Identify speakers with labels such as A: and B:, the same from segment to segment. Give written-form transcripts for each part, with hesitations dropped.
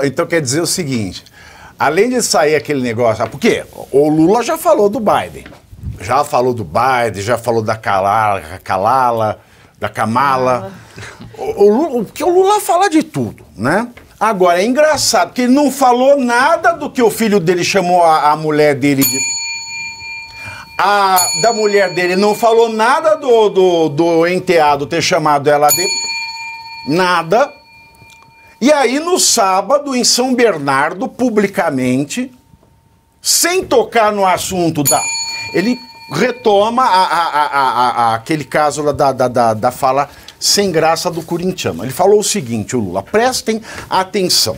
A: Então quer dizer o seguinte, além de sair aquele negócio... Por quê? O Lula já falou do Biden. Já falou do Biden, já falou da Kamala. Porque o Lula fala de tudo, né? Agora, é engraçado, porque ele não falou nada do que o filho dele chamou a mulher dele de... Da mulher dele, não falou nada do enteado ter chamado ela de... Nada. E aí, no sábado, em São Bernardo, publicamente, sem tocar no assunto ele retoma aquele caso lá da fala sem graça do corintiano. Ele falou o seguinte, o Lula, prestem atenção,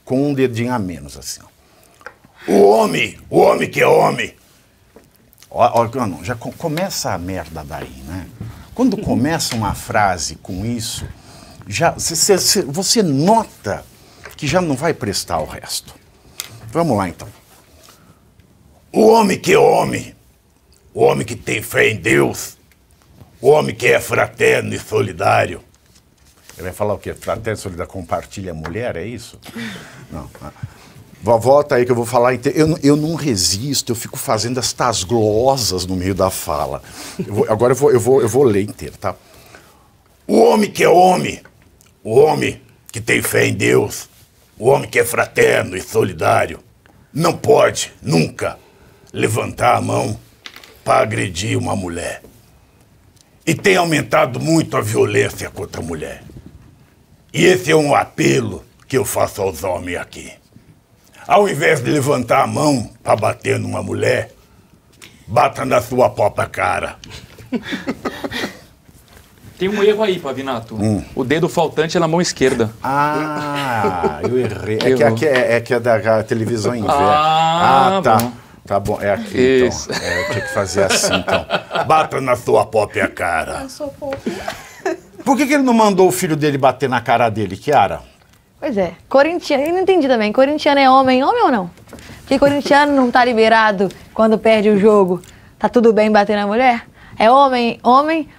A: com um dedinho a menos, assim. O homem que é homem. Não, já começa a merda daí, né? Quando começa uma frase com isso, você nota que já não vai prestar o resto. Vamos lá, então. O homem que é homem, o homem que tem fé em Deus, o homem que é fraterno e solidário. Ele vai falar o quê? Fraterno e solidário compartilha a mulher, é isso? Não. Volta aí que eu vou falar. Eu não resisto, eu fico fazendo estas glosas no meio da fala. Agora eu vou ler inteiro, tá? O homem que é homem, o homem que tem fé em Deus, o homem que é fraterno e solidário, não pode, nunca, levantar a mão para agredir uma mulher. E tem aumentado muito a violência contra a mulher. E esse é um apelo que eu faço aos homens aqui. Ao invés de levantar a mão para bater numa mulher, bata na sua própria cara.
B: Tem um erro aí, Pavinato. O dedo faltante é na mão esquerda.
A: Eu errei. É que é da televisão inversa. Tá. Bom. Tá bom, é aqui, isso. Então. Eu tinha que fazer assim, então. Bata na sua própria cara. Por que ele não mandou o filho dele bater na cara dele, Chiara?
C: Pois é, corintiano, eu não entendi também, corintiano é homem ou não? Porque corintiano não tá liberado quando perde o jogo, tá tudo bem bater na mulher? É homem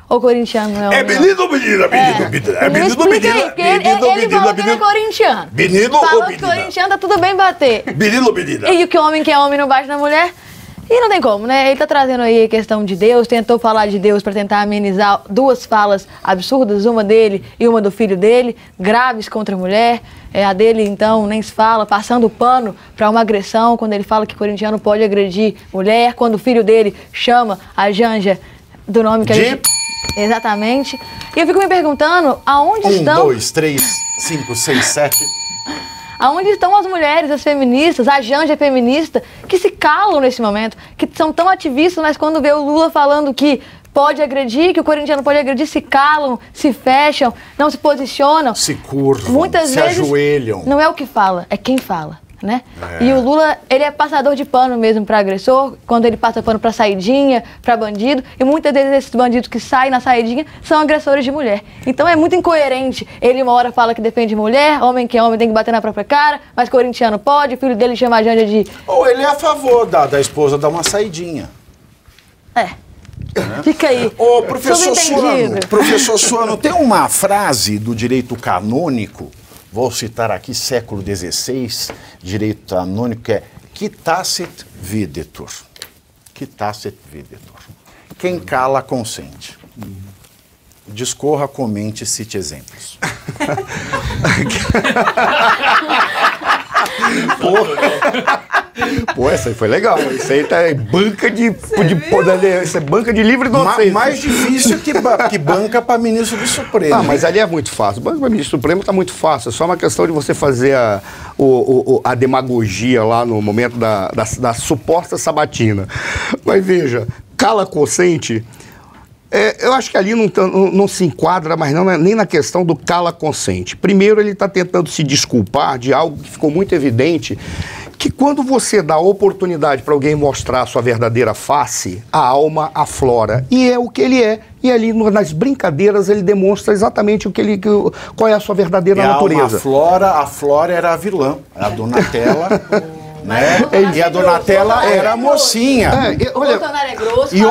C: ou corintiano não é homem?
A: É menino ou menina? É menino ou menina?
C: Ele falou que ele é corintiano.
A: Menino ou menina?
C: Falou que corintiano tá tudo bem bater.
A: Menino ou menina?
C: E que homem que é homem não bate na mulher? E não tem como, né? Ele tá trazendo aí a questão de Deus, tentou falar de Deus para tentar amenizar duas falas absurdas, uma dele e uma do filho dele, graves contra a mulher. A dele, então, nem se fala, passando o pano para uma agressão, quando ele fala que corintiano pode agredir mulher, quando o filho dele chama a Janja do nome que a gente... Exatamente. E eu fico me perguntando, aonde estão...
A: 1, 2, 3, 5, 6, 7...
C: Aonde estão as mulheres, as feministas, a Janja feminista, que se calam nesse momento, que são tão ativistas, mas quando vê o Lula falando que pode agredir, que o corintiano pode agredir, se calam, se fecham, não se posicionam.
A: Se curvam,
C: muitas
A: se
C: vezes,
A: ajoelham.
C: Não é o que fala, é quem fala, né? E o Lula, ele é passador de pano mesmo para agressor, quando ele passa pano para saidinha, para bandido, e muitas vezes esses bandidos que saem na saidinha são agressores de mulher. Então é muito incoerente. Ele uma hora fala que defende mulher, homem que é homem tem que bater na própria cara, mas corintiano pode, o filho dele chama a Janja de...
A: Ou ele é a favor da esposa dar uma saidinha.
C: Fica aí.
A: Ô, professor Suano, tem uma frase do direito canônico, vou citar aqui, século XVI, direito canônico, que é quitasset videtur. Quitasset videtur. Quem cala, consente. Discorra, comente, cite exemplos.
D: Pô, essa aí foi legal. Isso aí tá banca isso é banca de livre docência.
A: Mais difícil que banca para ministro do Supremo.
D: Mas ali é muito fácil. Banca para ministro do Supremo tá muito fácil. É só uma questão de você fazer a demagogia lá no momento da suposta sabatina. Mas veja, cala consente. Eu acho que ali não se enquadra, mas não é nem na questão do cala consente. Primeiro, ele está tentando se desculpar de algo que ficou muito evidente, que quando você dá oportunidade para alguém mostrar a sua verdadeira face, a alma aflora. E é o que ele é. E ali nas brincadeiras ele demonstra exatamente qual é a sua verdadeira natureza.
A: A Flora era a vilã, a Donatella... Né? E a Donatella era a mocinha.
C: O Bolsonaro é grosso,
A: e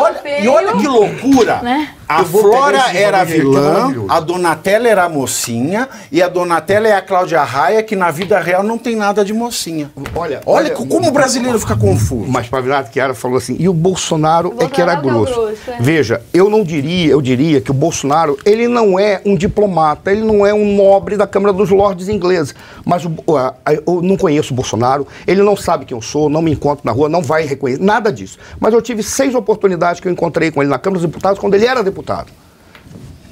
A: olha que loucura.
C: Né?
A: A Flora era a vilã, a Donatella era a mocinha, e a Donatella é a Cláudia Raia, que na vida real não tem nada de mocinha. Olha como o brasileiro fica confuso.
D: Mas Pavinato Chiara falou assim, e o Bolsonaro é que era grosso. Veja, eu diria que o Bolsonaro, ele não é um diplomata, ele não é um nobre da Câmara dos Lordes inglesa. Mas eu não conheço o Bolsonaro, ele não sabe quem eu sou, não me encontro na rua, não vai reconhecer, nada disso. Mas eu tive 6 oportunidades que eu encontrei com ele na Câmara dos Deputados quando ele era deputado.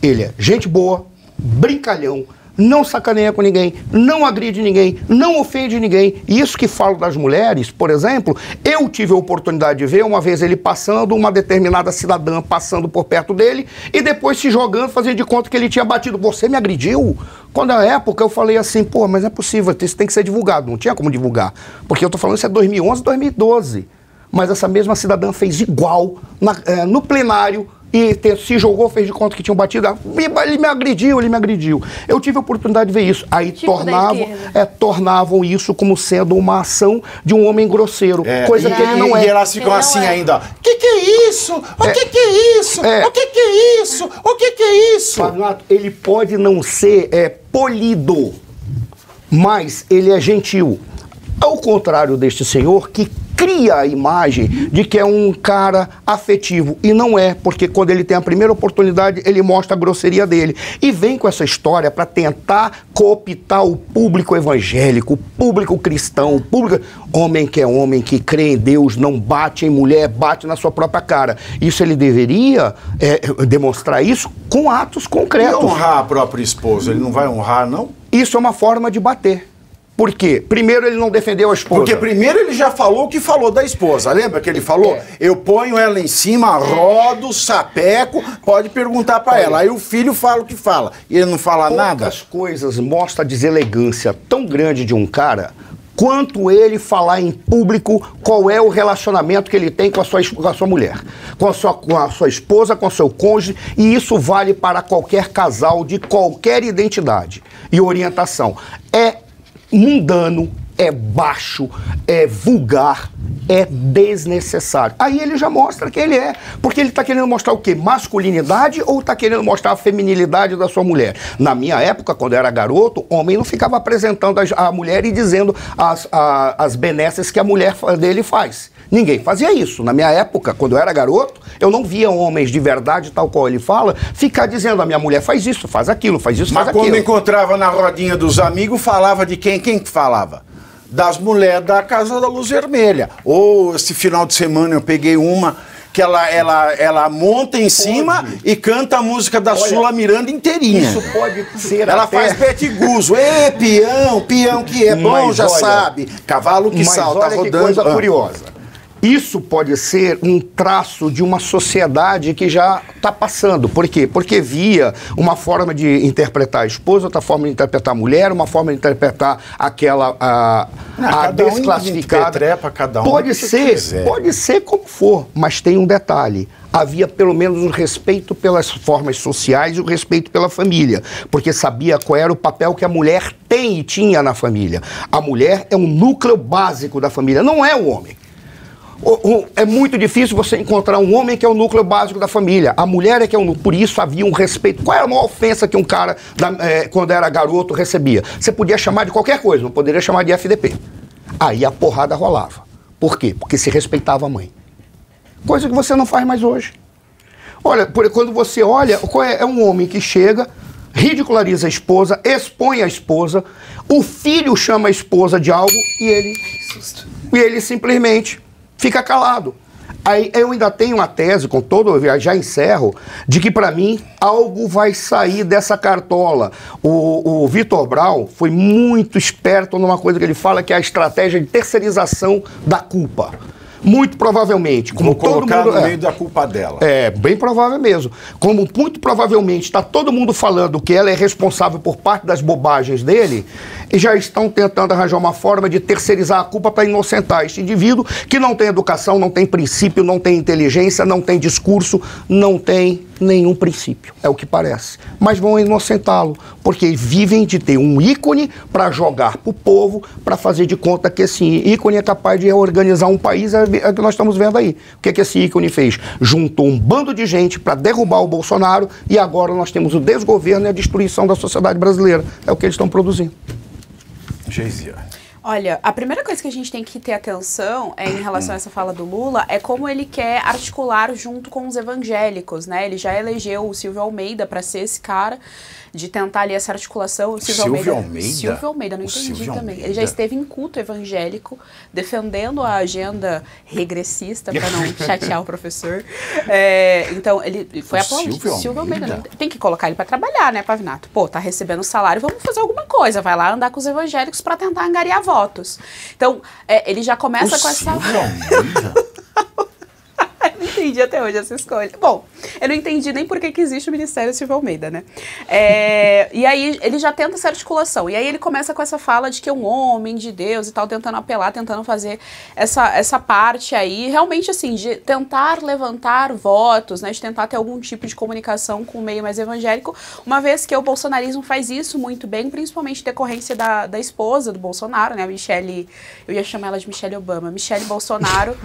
D: Ele é gente boa, brincalhão, não sacaneia com ninguém, não agride ninguém, não ofende ninguém. E isso que falo das mulheres, por exemplo, eu tive a oportunidade de ver uma vez ele passando, uma determinada cidadã passando por perto dele e depois se jogando, fazendo de conta que ele tinha batido. Você me agrediu? Quando na época eu falei assim, pô, mas não é possível, isso tem que ser divulgado. Não tinha como divulgar, porque eu tô falando isso é 2011, 2012. Mas essa mesma cidadã fez igual no plenário, e se jogou, fez de conta que tinham batido, ele me agrediu. Eu tive a oportunidade de ver isso. Aí tornavam isso como sendo uma ação de um homem grosseiro, coisa que ele não é.
A: E elas ficam assim ainda, o que é isso? O que é isso? O que é isso? O que é isso?
D: Pavinato, ele pode não ser polido, mas ele é gentil. Ao contrário deste senhor que cria a imagem de que é um cara afetivo, e não é, porque quando ele tem a primeira oportunidade, ele mostra a grosseria dele, e vem com essa história para tentar cooptar o público evangélico, o público cristão, o público... Homem que crê em Deus, não bate em mulher, bate na sua própria cara. Isso ele deveria demonstrar isso com atos concretos.
A: E honrar a própria esposa, ele não vai honrar, não?
D: Isso é uma forma de bater. Por quê? Primeiro ele não defendeu a esposa.
A: Porque primeiro ele já falou o que falou da esposa. Lembra que ele falou? Eu ponho ela em cima, rodo, sapeco, pode perguntar pra ela. Aí o filho fala o que fala. E ele não fala nada.
D: Poucas coisas mostram a deselegância tão grande de um cara quanto ele falar em público qual é o relacionamento que ele tem com a sua mulher, com a sua esposa, com o seu cônjuge, e isso vale para qualquer casal de qualquer identidade e orientação. É mundano, é baixo, é vulgar, é desnecessário. Aí ele já mostra quem ele é, porque ele está querendo mostrar o quê? Masculinidade ou está querendo mostrar a feminilidade da sua mulher? Na minha época, quando eu era garoto, homem não ficava apresentando a mulher e dizendo as benesses que a mulher dele faz. Ninguém fazia isso. Na minha época, quando eu era garoto, eu não via homens de verdade, tal qual ele fala, ficar dizendo a minha mulher faz isso, faz aquilo, faz isso, faz aquilo.
A: Mas quando encontrava na rodinha dos amigos, falava de quem? Quem que falava? Das mulheres da Casa da Luz Vermelha. Ou esse final de semana eu peguei uma que ela monta em cima e canta a música da Sula Miranda inteirinha.
D: Isso pode ser
A: ela faz petiguzo. Ê, peão que é bom, mas já sabe. Cavalo que salta rodando.
D: Que coisa curiosa. Isso pode ser um traço de uma sociedade que já está passando. Por quê? Porque via uma forma de interpretar a esposa, outra forma de interpretar a mulher, uma forma de interpretar aquela a desclassificada.
A: Cada um
D: pode ser como for, mas tem um detalhe. Havia pelo menos um respeito pelas formas sociais e o respeito pela família, porque sabia qual era o papel que a mulher tem e tinha na família. A mulher é um núcleo básico da família, não é o homem. É muito difícil você encontrar um homem que é o núcleo básico da família. A mulher é que é o núcleo. Por isso havia um respeito. Qual era a maior ofensa que um cara, quando era garoto, recebia? Você podia chamar de qualquer coisa, não poderia chamar de FDP. Aí a porrada rolava. Por quê? Porque se respeitava a mãe. Coisa que você não faz mais hoje. Olha, quando você olha, é um homem que chega, ridiculariza a esposa, expõe a esposa, o filho chama a esposa de algo e ele simplesmente fica calado. Aí eu ainda tenho uma tese, já encerro, de que para mim algo vai sair dessa cartola. O Vitor Braun foi muito esperto numa coisa que ele fala, que é a estratégia de terceirização da culpa. Muito provavelmente, como
A: todo mundo no meio da culpa dela.
D: Bem provável mesmo. Como muito provavelmente está todo mundo falando que ela é responsável por parte das bobagens dele, e já estão tentando arranjar uma forma de terceirizar a culpa para inocentar este indivíduo que não tem educação, não tem princípio, não tem inteligência, não tem discurso, não tem nenhum princípio, é o que parece. Mas vão inocentá-lo, porque vivem de ter um ícone para jogar para o povo, para fazer de conta que esse ícone é capaz de organizar um país que nós estamos vendo aí. O que esse ícone fez? Juntou um bando de gente para derrubar o Bolsonaro e agora nós temos o desgoverno e a destruição da sociedade brasileira. É o que eles estão produzindo.
A: Geisiane.
E: Olha, a primeira coisa que a gente tem que ter atenção em relação a essa fala do Lula é como ele quer articular junto com os evangélicos, né? Ele já elegeu o Silvio Almeida para ser esse cara de tentar ali essa articulação. O Silvio Almeida, não entendi também. Ele já esteve em culto evangélico, defendendo a agenda regressista, para não chatear o professor. Então, ele foi aplaudido. Silvio Almeida. Tem que colocar ele para trabalhar, né, Pavinato? Pô, tá recebendo salário, vamos fazer alguma coisa. Vai lá andar com os evangélicos para tentar angariar votos. Então, ele já começa com essa... Eu não entendi até hoje essa escolha. Bom, eu não entendi nem por que existe o Ministério Silvio Almeida, né? E aí ele já tenta essa articulação. E aí ele começa com essa fala de que é um homem de Deus e tal, tentando apelar, tentando fazer essa parte aí, realmente assim, de tentar levantar votos, né? De tentar ter algum tipo de comunicação com o meio mais evangélico, uma vez que o bolsonarismo faz isso muito bem, principalmente em decorrência da esposa do Bolsonaro, né? A Michelle, eu ia chamar ela de Michelle Obama, Michelle Bolsonaro.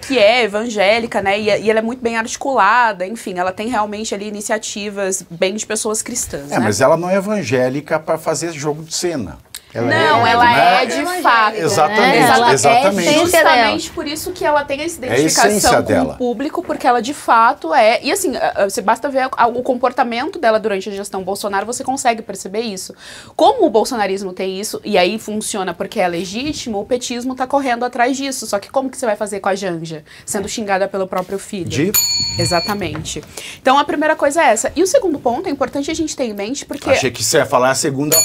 E: Que é evangélica, né, e ela é muito bem articulada, enfim, ela tem realmente ali iniciativas bem de pessoas cristãs, né?
A: Mas ela não é evangélica para fazer jogo de cena.
E: Ela é de fato.
A: Exatamente.
E: É justamente por isso que ela tem essa identificação com o público, porque ela de fato é... E assim, você basta ver o comportamento dela durante a gestão Bolsonaro, você consegue perceber isso. Como o bolsonarismo tem isso, e aí funciona porque é legítimo, o petismo tá correndo atrás disso. Só que como que você vai fazer com a Janja? Sendo xingada pelo próprio filho. Exatamente. Então a primeira coisa é essa. E o segundo ponto é importante a gente ter em mente, porque...
A: Achei que você ia falar a segunda...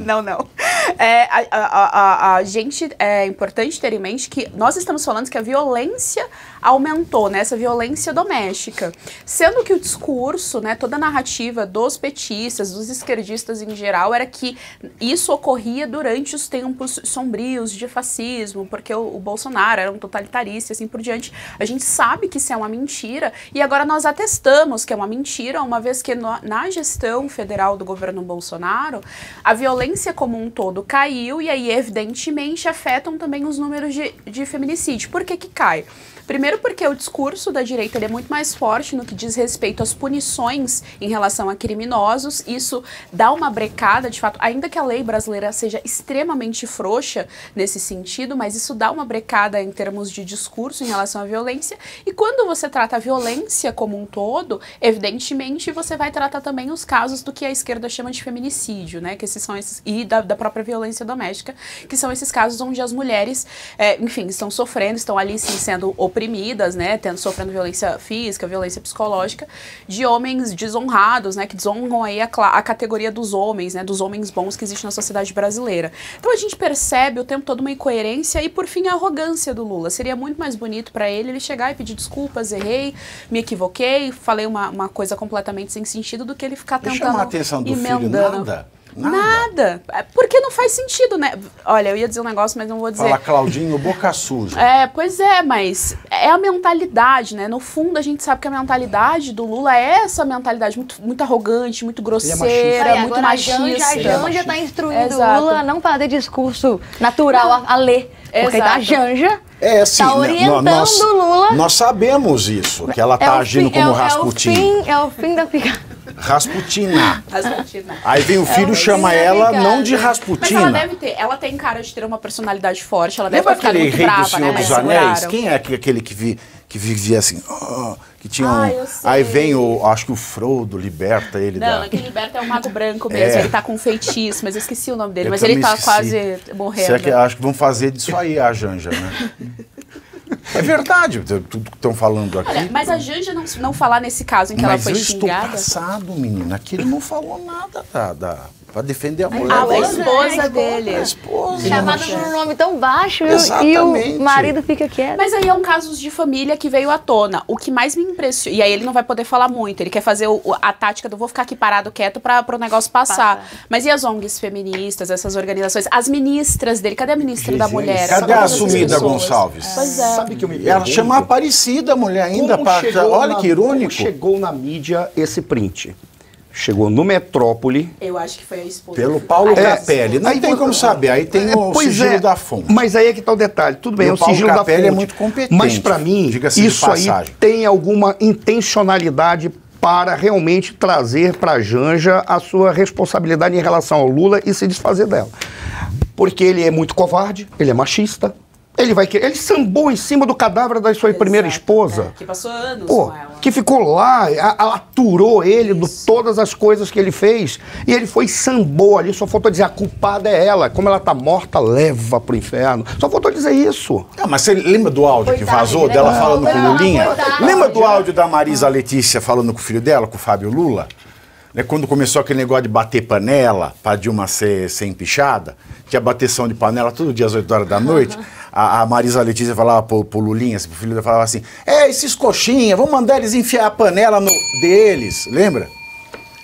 E: Não. A gente, é importante ter em mente que nós estamos falando que a violência aumentou, né? Essa violência doméstica. Sendo que o discurso, né, toda a narrativa dos petistas, dos esquerdistas em geral, era que isso ocorria durante os tempos sombrios de fascismo, porque o Bolsonaro era um totalitarista e assim por diante. A gente sabe que isso é uma mentira e agora nós atestamos que é uma mentira, uma vez que na gestão federal do governo Bolsonaro, a violência como um todo caiu e aí, evidentemente, afetam também os números de feminicídio. Por que cai? Primeiro porque o discurso da direita ele é muito mais forte no que diz respeito às punições em relação a criminosos. Isso dá uma brecada, de fato, ainda que a lei brasileira seja extremamente frouxa nesse sentido, mas isso dá uma brecada em termos de discurso em relação à violência. E quando você trata a violência como um todo, evidentemente você vai tratar também os casos do que a esquerda chama de feminicídio, né? Que esses são esses, e da própria violência doméstica, que são esses casos onde as mulheres, enfim, estão sofrendo, estão ali sim sendo oprimidas, né, sofrendo violência física, violência psicológica, de homens desonrados, né, que desonram aí a categoria dos homens, né, dos homens bons que existe na sociedade brasileira. Então a gente percebe o tempo todo uma incoerência e, por fim, a arrogância do Lula. Seria muito mais bonito para ele chegar e pedir desculpas, errei, me equivoquei, falei uma coisa completamente sem sentido, do que ele ficar tentando
A: chamar a atenção do filho,
E: nada. Porque não faz sentido, né? Olha, eu ia dizer um negócio, mas não vou dizer.
A: Fala Claudinho, boca suja.
E: Pois é, mas é a mentalidade, né? No fundo, a gente sabe que a mentalidade do Lula é essa mentalidade muito arrogante, muito grosseira, muito machista.
C: A Janja tá instruindo o Lula a não fazer discurso natural, a ler. Porque a Janja tá orientando o Lula.
A: Nós sabemos isso, que ela tá agindo como Rasputin.
C: É o fim da picada.
A: Rasputina. Aí vem o filho, chama ela não de Rasputina.
E: Mas ela tem cara de ter uma personalidade forte, ela deve ficar muito brava,
A: do Senhor dos Anéis? Quem é aquele que vivia assim, que tinha aí vem acho que o Frodo liberta ele
E: quem liberta é o Mago Branco mesmo, ele tá com um feiteço, mas eu esqueci o nome dele, mas ele tá quase morrendo.
A: Acho que vão fazer disso aí a Janja, né? É verdade, tudo que estão falando aqui.
E: Olha, mas a Janja não falar nesse caso em que ela foi xingada...
A: Mas eu estou passado, menina, aqui ele não falou nada para defender a mulher.
E: A esposa dele.
A: A esposa.
C: Chamada por um nome tão baixo e o marido fica quieto.
E: Mas aí é um caso de família que veio à tona. O que mais me impressiona... E aí ele não vai poder falar muito, ele quer fazer a tática do vou ficar aqui parado quieto para o negócio passar. Mas e as ONGs feministas, essas organizações? As ministras dele, cadê a ministra da Mulher?
A: Cadê a Assumida Gonçalves?
E: Pois é.
D: Sabe que eu me pergunto,
A: ela chama Aparecida a mulher ainda. Olha que irônico.
D: Como chegou na mídia esse print? chegou no Metrópole.
E: Eu acho que foi a esposa.
A: Pelo Paulo Capelli. Não tem como saber, aí tem o sigilo da fonte.
D: Mas aí é que tá o detalhe. Tudo bem,
A: E
D: é
A: o
D: o
A: Paulo
D: sigilo da
A: Capelli
D: fonte.
A: é muito competente,
D: Mas para mim,
A: diga-se de
D: isso aí
A: passagem.
D: tem alguma intencionalidade para realmente trazer para a Janja a sua responsabilidade em relação ao Lula e se desfazer dela. Porque ele é muito covarde, ele é machista. Ele sambou em cima do cadáver da sua primeira esposa.
E: Que passou anos
D: Pô,
E: com ela.
D: que ficou lá, aturou ele de todas as coisas que ele fez. E ele foi e sambou ali, só faltou dizer, a culpada é ela. Como ela tá morta, leva pro inferno. Só faltou dizer isso.
A: Ah, mas você lembra do áudio que
C: Coitado,
A: vazou
C: né?
A: dela falando com o
C: Não,
A: Lulinha?
C: coitado.
A: Lembra do áudio da Marisa Letícia falando com o filho dela, com o Fábio Lula? Né, quando começou aquele negócio de bater panela, pra Dilma ser empichada, tinha bateção de panela todo dia às 8 horas da noite. A Marisa Letícia falava pro Lulinha, assim, pro filho dela, falava assim, esses coxinhas, vamos mandar eles enfiar a panela no deles, lembra?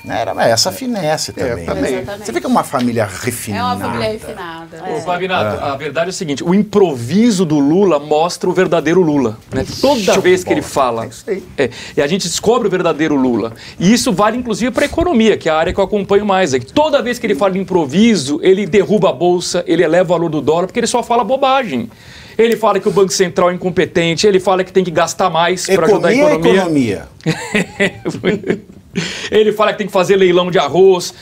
A: Era essa finesse também.
D: também.
E: Exatamente.
A: Você vê que é uma família
E: É
A: refinada.
E: uma família refinada.
B: Ô, Pavinato, a verdade é o seguinte, o improviso do Lula mostra o verdadeiro Lula, né? Toda vez que ele fala, e a gente descobre o verdadeiro Lula. E isso vale inclusive para a economia, que é a área que eu acompanho mais. É que toda vez que ele fala de improviso, ele derruba a bolsa, ele eleva o valor do dólar, porque ele só fala bobagem. Ele fala que o Banco Central é incompetente, ele fala que tem que gastar mais para ajudar a economia. Ele fala que tem que fazer leilão de arroz.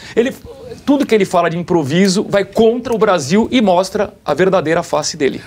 B: Tudo que ele fala de improviso vai contra o Brasil e mostra a verdadeira face dele.